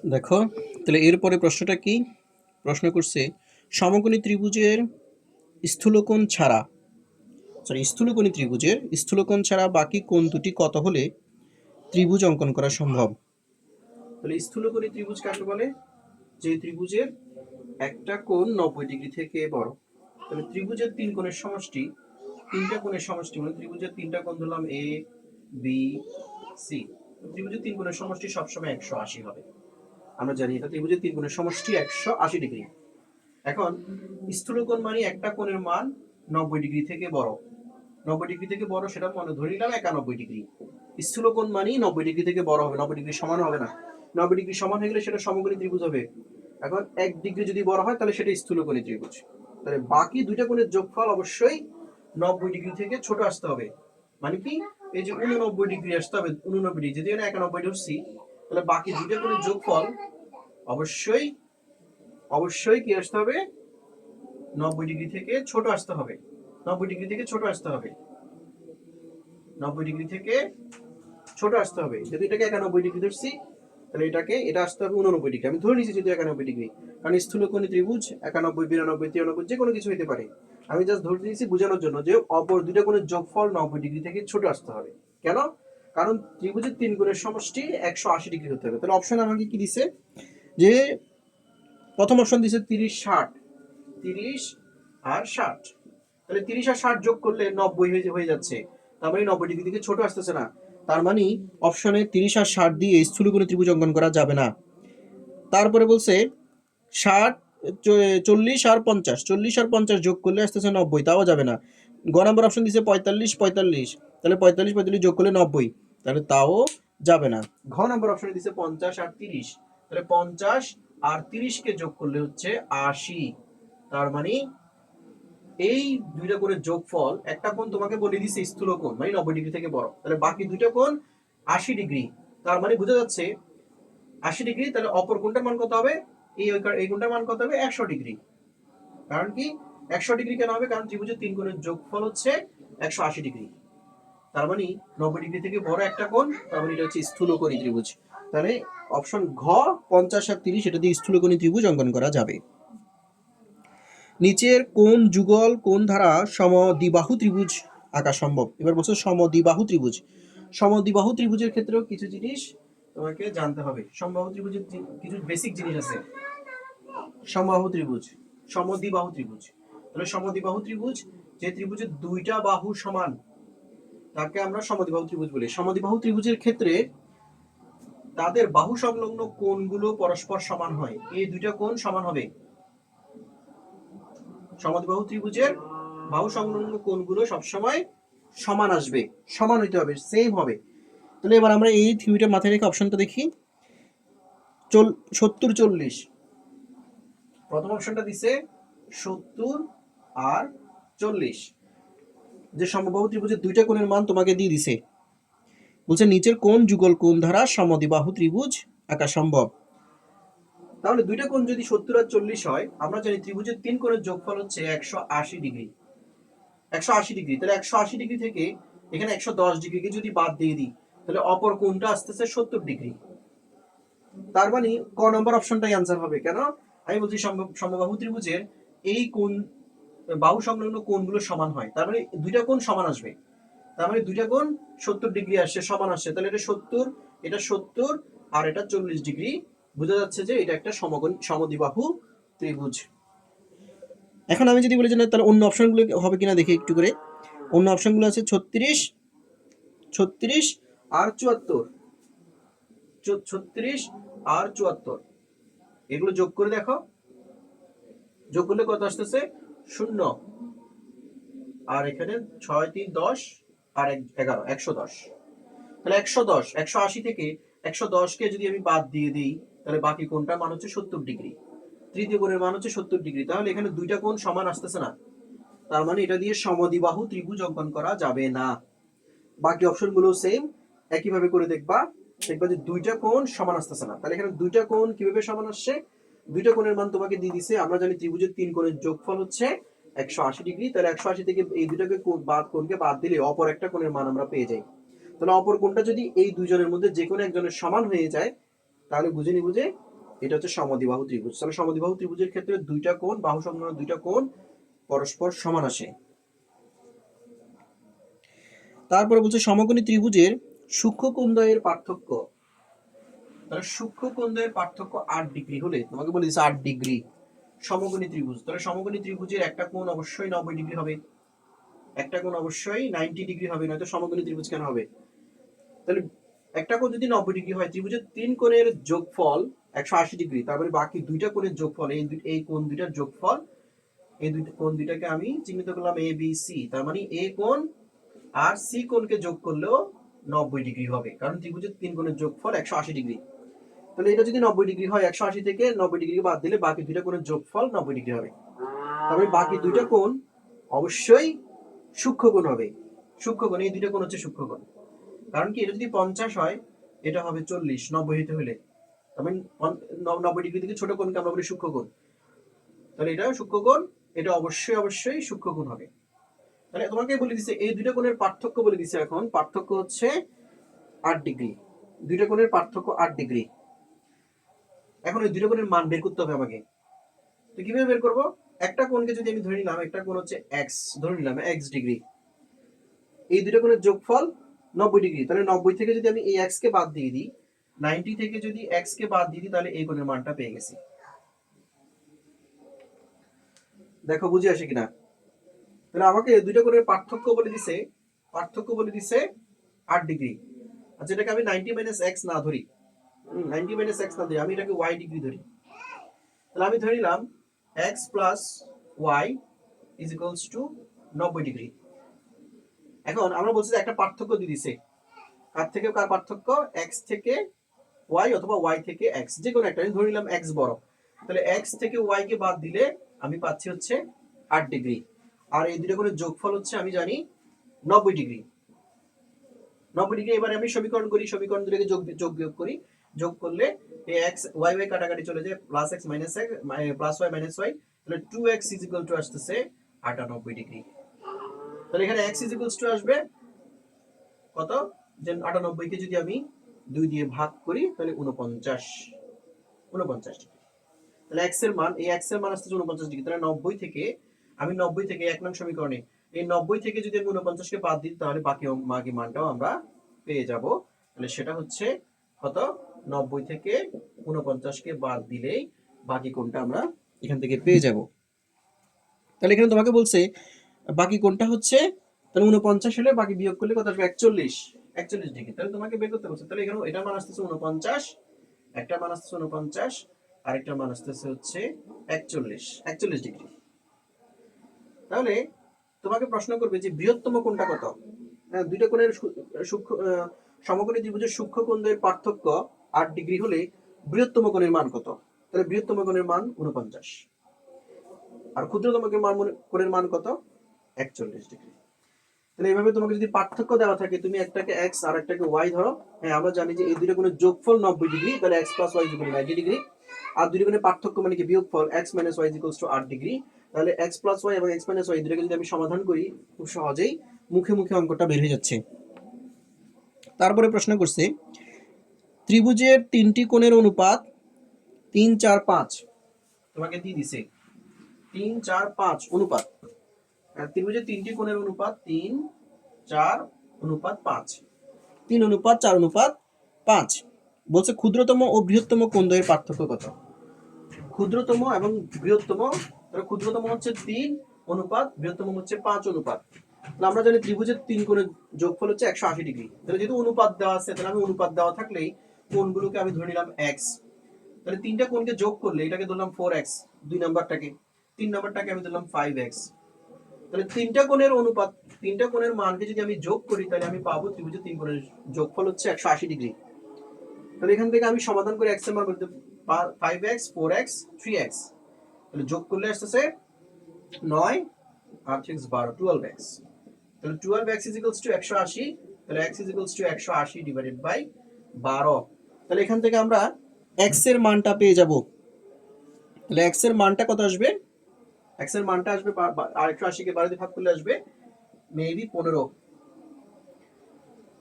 দেখো, তাহলে এরপরে প্রশ্নটা কি? প্রশ্ন করছে সমকোণী ত্রিভুজের স্থূলকোণ ছাড়া স্থূলকোণী ত্রিভুজের স্থূলকোণ ছাড়া বাকি কোণ দুটি কত হলে ত্রিভুজ অঙ্কন করা সম্ভব? তাহলে স্থূলকোণী ত্রিভুজ কাকে বলে? যে ত্রিভুজের একটা কোণ 90 ডিগ্রি থেকে বড়। তাহলে ত্রিভুজের তিন কোণের সমষ্টি, তিনটা কোণের সমষ্টি মানে ত্রিভুজের তিনটা কোণ ধরলাম এ বি সি। ত্রিভুজের তিন কোণের সমষ্টি সবসময় 180 হবে। আমরা জানি এটা ত্রিভুজের তিন কোণের সমষ্টি 180 ডিগ্রি। এখন স্থূলকোণ মানে একটা কোণের মান 90 ডিগ্রি থেকে বড়। 90 ডিগ্রি থেকে বড় সেটা মনে ধরে নিলাম 91 ডিগ্রি। স্থূলকোণ মানে 90 ডিগ্রি থেকে বড় হবে, 90 ডিগ্রি সমান হবে না। 90 ডিগ্রি সমান হয়ে গেলে সেটা সমকোণী ত্রিভুজ হবে। এখন 1 ডিগ্রি যদি বড় হয় তাহলে সেটা স্থূলকোণী ত্রিভুজ। তাহলে বাকি দুইটা কোণের যোগফল অবশ্যই 90 ডিগ্রি থেকে ছোট আসতে হবে। মানে কি, এই যে 89 ডিগ্রি আসতে হবে, 89 ডিগ্রি যদি 91 ধরছি, তাহলে বাকি দুইটা কোণের যোগফল অবশ্যই অবশ্যই কি আসতে হবে? 90 ডিগ্রি থেকে ছোট আসতে হবে। 90 ডিগ্রি থেকে ছোট আসতে হবে। 90 ডিগ্রি থেকে ছোট আসতে হবে। যদি এটাকে 91 ডিগ্রি ধরছি, তাহলে এটা আসতে হবে 89 ডিগ্রি। আমি ধরে নিচ্ছি যদি 91 ডিগ্রি, কারণ স্থূলকোণী ত্রিভুজ 91, 92, 93 যে কোনো কিছু হতে পারে। আমি জাস্ট ধরে নিয়েছি বোঝানোর জন্য যে অপর দুইটা কোণের যোগফল 90 ডিগ্রি থেকে ছোট আসতে হবে। কেন? কারণ ত্রিভুজের তিন কোণের সমষ্টি 180 ডিগ্রি হতে হবে। তাহলে অপশন আমাকে কি দিছে? যে প্রথম অপশন দিছে 30, 60, 30 আর 60। তাহলে 30 আর 60 যোগ করলে 90 হয়ে যাচ্ছে। তার মানে 90 ডিগ্রি থেকে ছোট আসতেছে না। তার মানে অপশনে 30 আর 60 দিয়ে স্থূলকোণী ত্রিভুজ অঙ্কন করা যাবে না। তারপরে বলছে 60, 40 আর 50, 40 আর 50 যোগ করলে আসতেছে 90, তাও যাবে না। গ নম্বর অপশন দিচ্ছে 45, 45, তাহলে 45, 45 যোগ করলে 90, তাহলে তাও যাবে না। ঘ নম্বর অপশনে দিচ্ছে 50 আর 30, তাহলে 50 আর 30 কে যোগ করলে হচ্ছে 80। তার মানে এই দুইটা কোণের যোগফল, একটা কোণ তোমাকে বলে দিছে স্থূলকোণ মানে 90 ডিগ্রি থেকে বড়, তাহলে বাকি দুইটা কোণ 80 ডিগ্রি। তার মানে বোঝা যাচ্ছে 80 ডিগ্রি, তাহলে অপর কোণটার মান কত হবে? এই কোণটার মান কত হবে? 100 ডিগ্রি। কারণ কি 100 ডিগ্রি কেন হবে? কারণ ত্রিভুজের তিন কোণের যোগফল হচ্ছে 180 ডিগ্রি। তার মানে 90 ডিগ্রি থেকে বড় একটা কোণ, তার মানে এটা হচ্ছে স্থূলকোণী ত্রিভুজ। তাহলে অপশন ঘ 50 আর 30 এটা দিয়ে স্থূলকোণী ত্রিভুজ অঙ্কন করা যাবে। নিচের কোন যুগল কোন দ্বারা সমদ্বিবাহু ত্রিভুজ আঁকা সম্ভব? এবার বলছো সমদ্বিবাহু ত্রিভুজ। সমদ্বিবাহু ত্রিভুজের ক্ষেত্রেও কিছু জিনিস তোমাকে জানতে হবে। সমবাহু ত্রিভুজের কিছু বেসিক জিনিস আছে। সমবাহু ত্রিভুজ, সমদ্বিবাহু ত্রিভুজ। তাহলে সমদ্বিবাহু ত্রিভুজ, যে ত্রিভুজের দুইটা বাহু সমান তাকে আমরা সমদ্বিবাহু ত্রিভুজ বলি। সমদ্বিবাহু ত্রিভুজের ক্ষেত্রে তাদের বাহু সংলগ্ন কোণগুলো পরস্পর সমান হয়। এই দুইটা কোণ সমান হবে। সমদ্বিবাহু ত্রিভুজের বাহু সংলগ্ন কোণগুলো সবসময় সমান আসবে, সমান হইতে হবে, সেম হবে। তাহলে এবার আমরা এই থিওরিটা মাথায় রেখে অপশনটা দেখি। 70, 40, প্রথম অপশনটা দিছে 70 আর 40, যে সমবাহু ত্রিভুজের দুইটা কোণের মান তোমাকে দিয়ে দিছে। বলছে নিচের কোন যুগল কোণ দ্বারা সমদ্বিবাহু ত্রিভুজ আঁকা সম্ভব? তাহলে দুইটা কোণ যদি 70 আর 40 হয়, আমরা জানি ত্রিভুজের তিন কোণের যোগফল হচ্ছে 180 ডিগ্রি। 180 ডিগ্রি, তাহলে 180 ডিগ্রি থেকে এখানে 110 ডিগ্রিকে যদি বাদ দিয়ে দিই, তাহলে অপর কোণটা আসতেছে 70 ডিগ্রি। তার মানে ক নম্বর অপশনটাই আনসার হবে। কেন? আমি বলছি সমবাহু ত্রিভুজের এই কোণ বাহু সংলগ্ন কোণগুলো সমান হয়, তার মানে দুইটা কোণ সমান আসবে। তার মানে দুইটা কোণ 70 ডিগ্রি আসছে, সমান আসছে। তাহলে এটা 70, এটা 70 আর এটা 40 ডিগ্রি। বোঝা যাচ্ছে যে এটা একটা সমদ্বিবাহু ত্রিভুজ। এখন আমি যদি বলি যে না, তাহলে অন্য অপশনগুলো হবে কিনা দেখি একটু করে। অন্য অপশনগুলো আছে 36, 36 আর 74, 36 আর 74, এগুলো যোগ করে দেখো। যোগ করলে কত আসতেছে? 0। আর এখানে 6, 3, 10 আর 11, 110। তাহলে 110, 180 থেকে 110কে যদি আমি বাদ দিয়ে দিই, তাহলে বাকি কোণটার মান হচ্ছে 70 ডিগ্রি। তৃতীয় কোণের মান হচ্ছে 70 ডিগ্রি। তাহলে এখানে দুইটা কোণ সমান আসতেছে না। তার মানে এটা দিয়ে সমদ্বিবাহু ত্রিভুজ অঙ্কন করা যাবে না। বাকি অপশনগুলো সেম, একইভাবে করে দেখবা যে দুইটা কোণ সমান আসতেছে না। তাহলে এখানে দুইটা কোণ কিভাবে সমান আসছে? দুইটা কোণের মান তোমাকে দিয়ে দিছে। আমরা জানি ত্রিভুজের তিন কোণের যোগফল হচ্ছে 180 ডিগ্রি। তাহলে 180 থেকে এই দুটাকে কোণকে বাদ দিলে অপর একটা কোণের মান আমরা পেয়ে যাই। তাহলে অপর কোণটা যদি এই দুইজনের মধ্যে যে কোনো একজনের সমান হয়ে যায়, তাহলে বুঝে নিব যে এটা হচ্ছে সমদ্বিবাহু ত্রিভুজ। তাহলে সমদ্বিবাহু ত্রিভুজের ক্ষেত্রে দুইটা কোণ, বাহু সংলগ্ন দুইটা কোণ পরস্পর সমান আসে। তারপরে বলছে সমকোণী ত্রিভুজের সূক্ষ্ম কোণদ্বয়ের পার্থক্য। তাহলে সূক্ষ্ম কোণদ্বয়ের পার্থক্য 8 ডিগ্রি হলে, তোমাকে বলে দিচ্ছে 8 ডিগ্রি সমকোণী ত্রিভুজ, তাহলে সমকোণী ত্রিভুজের একটা কোণ অবশ্যই 90 ডিগ্রি হবে, একটা কোণ অবশ্যই 90 ডিগ্রি হবে, নয়তো সমকোণী ত্রিভুজ কেন হবে? তাহলে একটা কোণ যদি 90 ডিগ্রি হয়, ত্রিভুজের তিন কোণের যোগফল 180 ডিগ্রি, তারপরে বাকি দুইটা কোণের যোগফল, এই কোণ দুইটার যোগফল, এই দুইটা কোণ দুইটাকে আমি চিহ্নিত করলাম এ বি সি, তার মানে এ কোণ আর সি কোণকে যোগ করলেও 90 ডিগ্রি হবে, কারণ ত্রিভুজের তিন কোণের যোগফল 180 ডিগ্রি। তাহলে এটা যদি 90 ডিগ্রি হয়, 180 থেকে 90 ডিগ্রি বাদ দিলে বাকি দুইটা কোণের যোগফল 90 ডিগ্রি হবে। তবে বাকি দুইটা কোণ অবশ্যই সূক্ষ্ম কোণ হবে। সূক্ষ্ম কোণ, এই দুইটা কোণ হচ্ছে সূক্ষ্ম কোণ। কারণ কি, এটা যদি 50 হয়, এটা হবে 40, 90 হইতে হলে, তবে 90 ডিগ্রি থেকে ছোট কোণকে আমরা বলি সূক্ষ্ম কোণ। তাহলে এটা সূক্ষ্ম কোণ, এটা অবশ্যই অবশ্যই সূক্ষ্ম কোণ হবে। তাহলে তোমাকে বলে দিছে এই দুইটা কোণের পার্থক্য বলে দিছে, এখন পার্থক্য হচ্ছে 8 ডিগ্রি। দুইটা কোণের পার্থক্য 8 ডিগ্রি। এখন ওই দুইটা কোণের মান বের করতে হবে আমাকে। তো কিভাবে বের করব? একটা কোণকে যদি আমি ধরে নিলাম, একটা কোণ হচ্ছে x, ধরে নিলাম x ডিগ্রি, এই দুইটা কোণের যোগফল 90 ডিগ্রি, তাহলে 90 থেকে যদি আমি এই x কে বাদ দিয়ে দিই, 90 থেকে যদি x কে বাদ দিয়ে দিই, তাহলে এই কোণের মানটা পেয়ে গেছি। দেখো বুঝে আসে কিনা? তাহলে আমাকে দুইটা কোণের পার্থক্য বলে দিছে, পার্থক্য বলে দিছে 8 ডিগ্রি। আচ্ছা, এটাকে আমি 90 - x না ধরি, 90 - x না ধরি, আমি এটাকে y ডিগ্রি ধরি। তাহলে আমি ধরে নিলাম x + y = 90 ডিগ্রি। এখন আমরা বলছি যে একটা পার্থক্য দিয়ে দিছে, কার থেকে কার পার্থক্য? x থেকে y অথবা y থেকে x, যে কোনো একটা। আমি ধরে নিলাম x বড়, তাহলে x থেকে y কে বাদ দিলে আমি পাচ্ছি হচ্ছে 8 ডিগ্রি, আর এই দুটো করে যোগফল হচ্ছে আমি জানি 90 ডিগ্রি। 90 ডিগ্রি এবারে আমি সমীকরণ করি, সমীকরণ দুটোকে যোগ বিয়োগ করি, যোগ করলে এই x y y কাটাকাটি চলে যায়, +x - x +y - y, তাহলে 2x = আসতেছে 98 ডিগ্রি। তাহলে এখানে x আসবে কত? যে 98 কে যদি আমি 2 দিয়ে ভাগ করি, তাহলে 49 ডিগ্রি। তাহলে x এর মান, এই x এর মান আসছে 49 ডিগ্রি। তাহলে 90 থেকে আমি 90 থেকে 1 নং সমীকরণে এই 90 থেকে যদি আমি 49 কে বাদ দিই, তাহলে বাকি মানটাও আমরা পেয়ে যাব। তাহলে সেটা হচ্ছে কত? 90 থেকে 49 কে বাদ দিলেই বাকি কোণটা আমরা এখান থেকে পেয়ে যাব। তাহলে এখানে তোমাকে বলছে বাকি কোণটা হচ্ছে, তাহলে 49 হলে বাকি বিয়োগ করলে কত আসবে? 41 ডিগ্রি। তাহলে তোমাকে বের করতে বলছে, তাহলে এখানে এটা মান আসতেছে 49, একটা মান আসতেছে 49, আরেকটা মান আসতেছে হচ্ছে 41 ডিগ্রি। তাহলে তোমাকে প্রশ্ন করবে যে বৃহত্তম কোণটা কত? দুইটা কোণের সমকোণী ত্রিভুজের সূক্ষ্ম কোণের পার্থক্য 8 ডিগ্রি হলে বৃহত্তম কোণের মান কত? তাহলে বৃহত্তম কোণের মান 49, আর ক্ষুদ্রতম কোণের মান কত? 41 ডিগ্রি। তাহলে এইভাবে তোমাকে যদি পার্থক্য দেওয়া থাকে, তুমি একটাকে x আর একটাকে y ধরো। হ্যাঁ, আমরা জানি যে এই দুইটা কোণের যোগফল 90 ডিগ্রি, তাহলে x + y = 90 ডিগ্রি, আর দুইটা কোণের পার্থক্য মানে কি বিয়োগফল, x - y = 8 ডিগ্রি। তাহলে x + y এবং x - y দুটোকে যদি আমি সমাধান করি, খুব সহজেই মুখে মুখে অঙ্কটা বের হয়ে যাচ্ছে। তারপরে প্রশ্ন করছে ত্রিভুজের তিনটি কোণের অনুপাত 3, 4, 5, তোমাকে দিয়ে দিছে 3, 4, 5 অনুপাত। ত্রিভুজের তিনটি কোণের অনুপাত 3, 4, 5, 3, 4, 5। বলছে ক্ষুদ্রতম ও বৃহত্তম কোণদ্বয়ের পার্থক্য কত? ক্ষুদ্রতম এবং বৃহত্তম, তাহলে ক্ষুদ্রতম হচ্ছে 3 অনুপাত, বৃহত্তম হচ্ছে 5 অনুপাত। তাহলে আমরা জানি ত্রিভুজের তিন কোণের যোগফল হচ্ছে 180 ডিগ্রি। তাহলে যেহেতু অনুপাত দেওয়া আছে, তাহলে আমি অনুপাত দেওয়া থাকলেই কোণগুলোকে আমি ধরে নিলাম x। তাহলে তিনটা কোণকে যোগ করলে এটাকে ধরলাম 4x, 2 নাম্বারটাকে, 3 নাম্বারটাকে আমি ধরলাম 5x। তাহলে তিনটা কোণের অনুপাত, তিনটা কোণের মানকে যদি আমি যোগ করি, তাহলে আমি পাবো ত্রিভুজের তিন কোণের যোগফল হচ্ছে 180 ডিগ্রি। তাহলে এখান থেকে আমি সমাধান করে x এর মান করতে 5x, 4x, 3x, তাহলে যোগ করলে আসতেছে 9 আর 6 12, 12x। তাহলে 12x = 180, তাহলে x = 180 / 12। তাহলে এখান থেকে আমরা x এর মানটা পেয়ে যাব। তাহলে x এর মানটা কত আসবে? x এর মানটা আসবে, আর 180 কে 12 দিয়ে ভাগ করলে আসবে মেবি 15।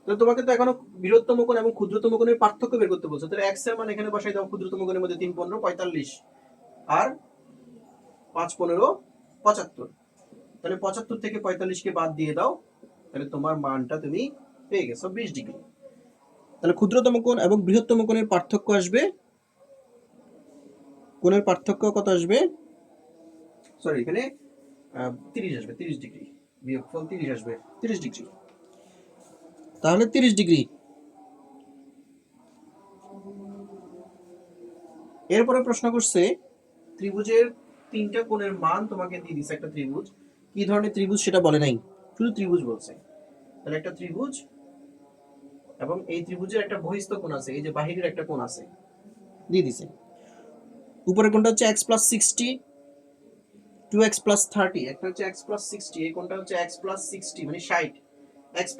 তো তাহলে তোমাকে তো এখনো বৃহত্তম কোণ এবং ক্ষুদ্রতম কোণের পার্থক্য বের করতে বলছো। তাহলে এক্স এর মান এখানে বসাই দাও, ক্ষুদ্রতম কোণের মধ্যে 3 15 45 আর 5 15 75। তাহলে 75 থেকে 45 কে বাদ দিয়ে দাও, তাহলে তোমার মানটা তুমি পেয়ে গেছো 20 ডিগ্রি। তাহলে ক্ষুদ্রতম কোণ এবং বৃহত্তম কোণের পার্থক্য আসবে, কোণের পার্থক্য কত আসবে, সরি এখানে 30 আসবে, 30 ডিগ্রি, বিয়োগফল 30 আসবে, 30 ডিগ্রি। তাহলে 30 ডিগ্রি। এরপরে প্রশ্ন করছে ত্রিভুজের তিনটা কোণের মান তোমাকে দিয়ে দিছে। একটা ত্রিভুজ, কি ধরনের ত্রিভুজ সেটা বলে নাই, শুধু ত্রিভুজ বলছে। তাহলে একটা ত্রিভুজ এবং এই ত্রিভুজের একটা বহিস্থ কোণ আছে, এই যে বাহিরের একটা কোণ আছে দিয়ে দিছে। উপরের কোণটা হচ্ছে x + 60, 2x + 30, একটা হচ্ছে x + 60, এই কোণটা হচ্ছে x + 60 মানে 60, x +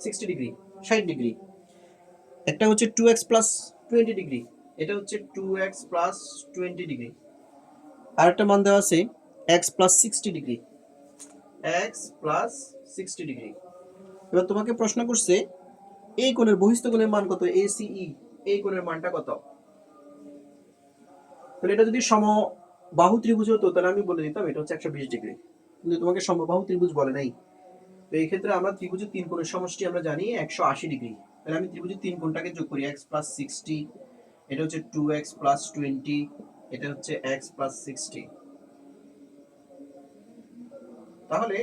60 ডিগ্রি 60 ডিগ্রি। একটা হচ্ছে 2x + 20 ডিগ্রি, এটা হচ্ছে 2x + 20 ডিগ্রি। আর একটা মান দেওয়া আছে x + 60 ডিগ্রি, x + 60 ডিগ্রি। এবার তোমাকে প্রশ্ন করছে এই কোণের বহিস্থ কোণের মান কত, ACE, এই কোণের মানটা কত। তাহলে এটা যদি সমবাহু ত্রিভুজ হতো তাহলে আমি বলে দিতাম এটা হচ্ছে 120 ডিগ্রি, কিন্তু তোমাকে সমবাহু ত্রিভুজ বলে নাই। তো এই ক্ষেত্রে আমরা ত্রিভুজের তিন কোণের সমষ্টি আমরা জানি 180 ডিগ্রি। তাহলে আমি ত্রিভুজের তিন কোণটাকে যোগ করি, x + 60, এটা হচ্ছে 2x + 20, এটা হচ্ছে x + 60। তাহলে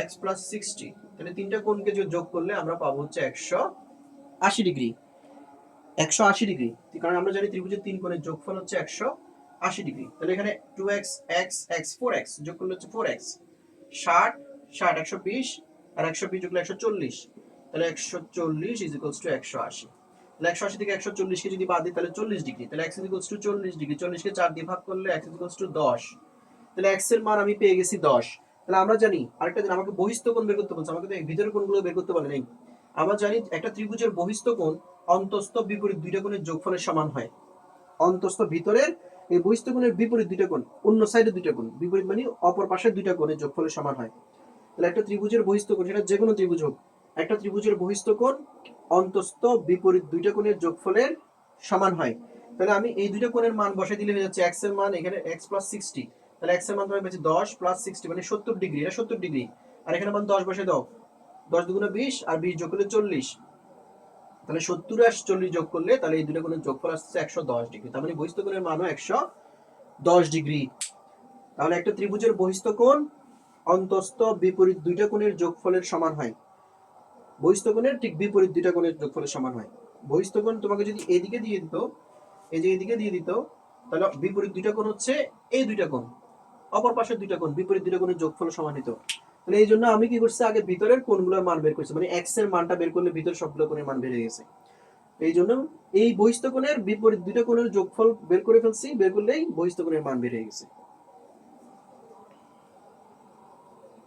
x + 60, তাহলে তিনটা কোণকে যোগ করলে আমরা পাবো হচ্ছে 180 ডিগ্রি, 180 ডিগ্রি। কারণ আমরা জানি ত্রিভুজের তিন কোণের যোগফল হচ্ছে 180 ডিগ্রি। তাহলে এখানে 2x x x 4x যোগ করলে হচ্ছে 4x, 60 60 120 আর 120 যোগ করলে 140, তাহলে 140 = 180। তাহলে 180 থেকে 140 কে যদি বাদ দিই তাহলে 40 ডিগ্রি। তাহলে x = 40 ডিগ্রি, 40 কে 4 দিয়ে ভাগ করলে x = 10। তাহলে x এর মান আমি পেয়ে গেছি 10। তাহলে আমরা জানি আরেকটা দিন আমাকে বহিস্থ কোণ বের করতে বলছে, আমাকে তো ভিতরের কোণগুলো বের করতে বলে নাই। আমরা জানি একটা ত্রিভুজের বহিস্থ কোণ অন্তস্থ বিপরীত দুইটা কোণের যোগফলের সমান হয়। অন্তস্থ ভিতরের এই বহিস্থ কোণের বিপরীত দুইটা কোণ, অন্য সাইডে দুইটা কোণ, বিপরীত মানে অপর পাশে দুইটা কোণের যোগফলের সমান হয়। তাহলে একটা ত্রিভুজের বহিস্থ কোণ, সেটা যে কোনো ত্রিভুজ হোক, একটা ত্রিভুজের বহিস্থ কোণ অন্তস্থ বিপরীত দুইটা কোণের যোগফলের সমান হয়। তাহলে আমি এই দুইটা কোণের মান বসাই দিলে হয়ে যাচ্ছে x এর মান এখানে x + 60, তাহলে x এর মান তোমার পেয়েছি 10 + 60 মানে 70 ডিগ্রি, এটা 70 ডিগ্রি। আর এখানে মান 10 বসে দাও, 10 × 2 = 20 আর 20 যোগ করলে 40, তাহলে 70 আর 40 যোগ করলে তাহলে এই দুটো কোণের যোগফল আসছে 110 ডিগ্রি। তার মানে বহিস্থ কোণের মানও 110 ডিগ্রি। তাহলে একটা ত্রিভুজের বহিস্থ কোণ অন্তস্থ বিপরীত দুইটা কোণের যোগফলের সমান হয়, বহিস্থ কোণের ঠিক বিপরীত দুইটা কোণের যোগফলের সমান হয়। বহিস্থ কোণ তোমাকে যদি এদিকে দিয়ে দিত, এই যে এদিকে দিয়ে দিত, তাহলে বিপরীত দুইটা কোণ হচ্ছে এই দুইটা কোণ, অপর পাশের দুইটা কোণ, বিপরীত দুইটা কোণের যোগফল সমান হতো। তাহলে এই জন্য আমি কি করছি, আগে ভিতরের কোণগুলোর মান বের করছি, মানে x এর মানটা বের করলে ভিতর সবগুলো কোণের মান বেড়ে গেছে। এই জন্য এই বহিস্থ কোণের বিপরীত দুইটা কোণের যোগফল বের করে ফেলছি, বের করলেই বহিস্থ কোণের মান বের হয়ে গেছে।